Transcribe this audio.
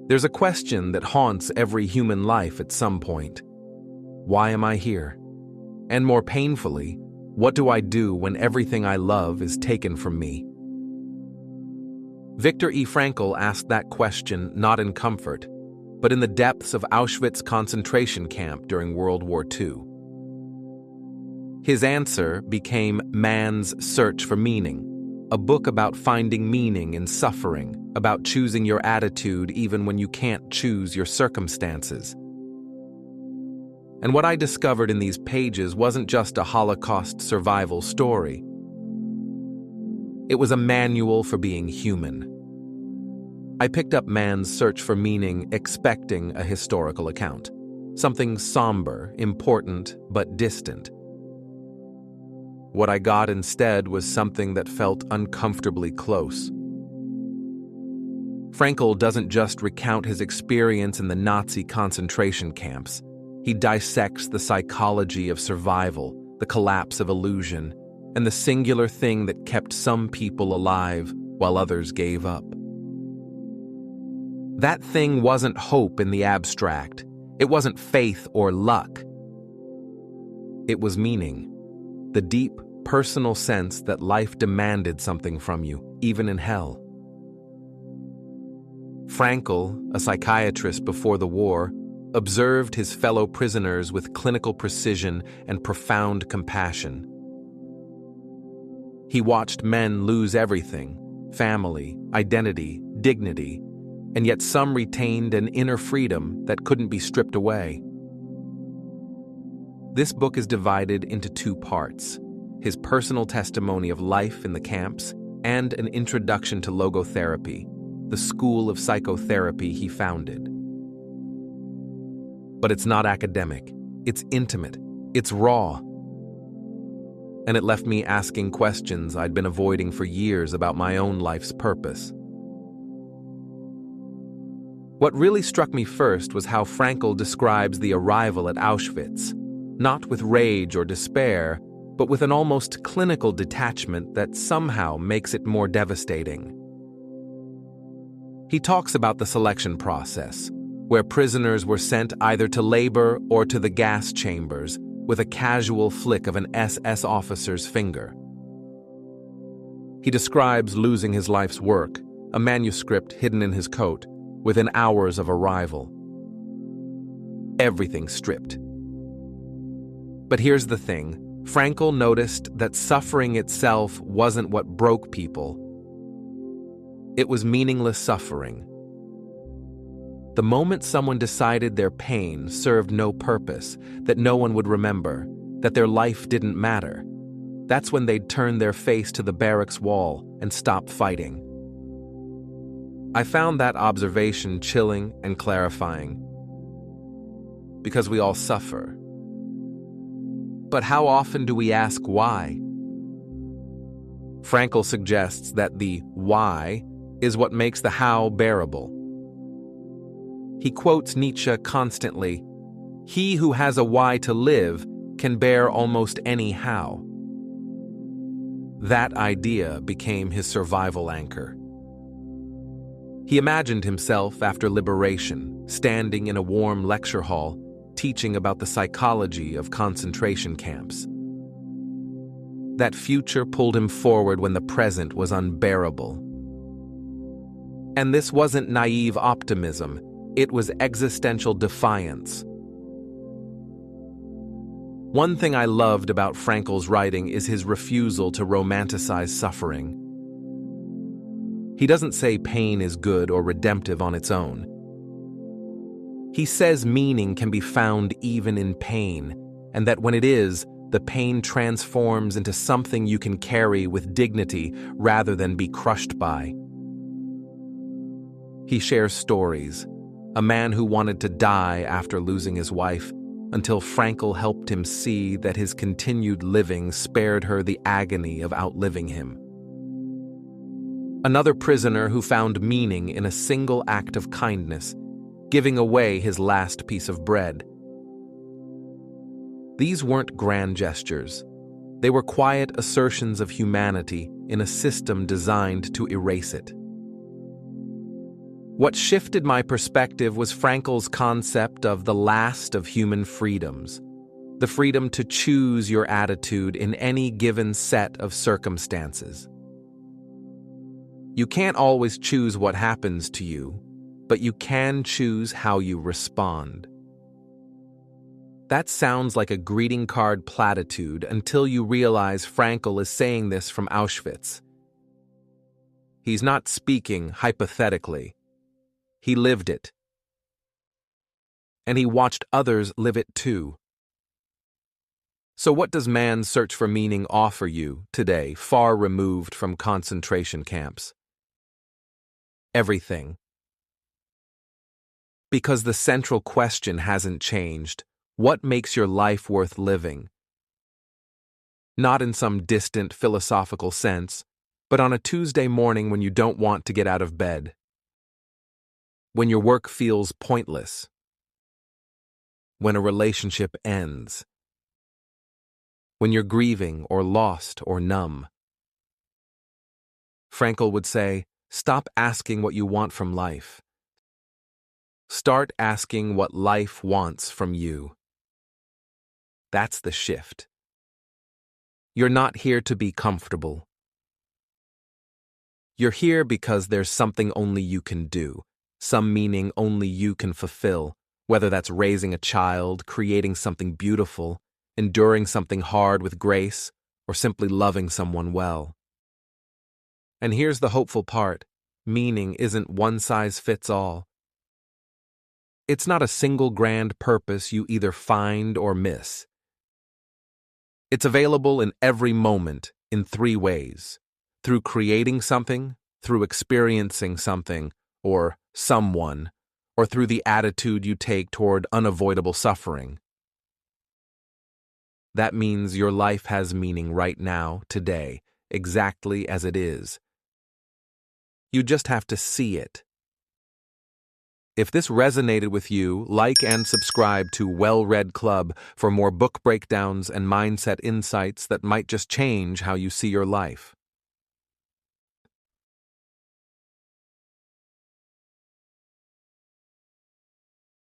There's a question that haunts every human life at some point. Why am I here? And more painfully, what do I do when everything I love is taken from me? Viktor E. Frankl asked that question not in comfort, but in the depths of Auschwitz concentration camp during World War II. His answer became Man's Search for Meaning, a book about finding meaning in suffering, about choosing your attitude even when you can't choose your circumstances. And what I discovered in these pages wasn't just a Holocaust survival story. It was a manual for being human. I picked up Man's Search for Meaning expecting a historical account, something somber, important, but distant. What I got instead was something that felt uncomfortably close. Frankl doesn't just recount his experience in the Nazi concentration camps. He dissects the psychology of survival, the collapse of illusion, and the singular thing that kept some people alive while others gave up. That thing wasn't hope in the abstract. It wasn't faith or luck. It was meaning, the deep, personal sense that life demanded something from you, even in hell. Frankl, a psychiatrist before the war, observed his fellow prisoners with clinical precision and profound compassion. He watched men lose everything: family, identity, dignity, and yet some retained an inner freedom that couldn't be stripped away. This book is divided into two parts: his personal testimony of life in the camps and an introduction to logotherapy, the school of psychotherapy he founded. But it's not academic, it's intimate, it's raw. And it left me asking questions I'd been avoiding for years about my own life's purpose. What really struck me first was how Frankl describes the arrival at Auschwitz, not with rage or despair, but with an almost clinical detachment that somehow makes it more devastating. He talks about the selection process, where prisoners were sent either to labor or to the gas chambers with a casual flick of an SS officer's finger. He describes losing his life's work, a manuscript hidden in his coat, within hours of arrival. Everything stripped. But here's the thing: Frankl noticed that suffering itself wasn't what broke people. It was meaningless suffering. The moment someone decided their pain served no purpose, that no one would remember, that their life didn't matter, that's when they'd turn their face to the barracks wall and stop fighting. I found that observation chilling and clarifying. Because we all suffer. But how often do we ask why? Frankl suggests that the why is what makes the how bearable. He quotes Nietzsche constantly: "He who has a why to live can bear almost any how." That idea became his survival anchor. He imagined himself after liberation, standing in a warm lecture hall, teaching about the psychology of concentration camps. That future pulled him forward when the present was unbearable. And this wasn't naive optimism, it was existential defiance. One thing I loved about Frankl's writing is his refusal to romanticize suffering. He doesn't say pain is good or redemptive on its own. He says meaning can be found even in pain, and that when it is, the pain transforms into something you can carry with dignity rather than be crushed by. He shares stories: a man who wanted to die after losing his wife, until Frankl helped him see that his continued living spared her the agony of outliving him. Another prisoner who found meaning in a single act of kindness, giving away his last piece of bread. These weren't grand gestures. They were quiet assertions of humanity in a system designed to erase it. What shifted my perspective was Frankl's concept of the last of human freedoms, the freedom to choose your attitude in any given set of circumstances. You can't always choose what happens to you, but you can choose how you respond. That sounds like a greeting card platitude until you realize Frankl is saying this from Auschwitz. He's not speaking hypothetically. He lived it. And he watched others live it too. So what does man's search for meaning offer you today, far removed from concentration camps? Everything. Because the central question hasn't changed. What makes your life worth living? Not in some distant philosophical sense, but on a Tuesday morning when you don't want to get out of bed. When your work feels pointless. When a relationship ends. When you're grieving or lost or numb. Frankl would say, stop asking what you want from life. Start asking what life wants from you. That's the shift. You're not here to be comfortable. You're here because there's something only you can do, some meaning only you can fulfill, whether that's raising a child, creating something beautiful, enduring something hard with grace, or simply loving someone well. And here's the hopeful part. Meaning isn't one size fits all. It's not a single grand purpose you either find or miss. It's available in every moment in three ways: through creating something, through experiencing something, or someone, or through the attitude you take toward unavoidable suffering. That means your life has meaning right now, today, exactly as it is. You just have to see it. If this resonated with you, like and subscribe to Well-Read Club for more book breakdowns and mindset insights that might just change how you see your life.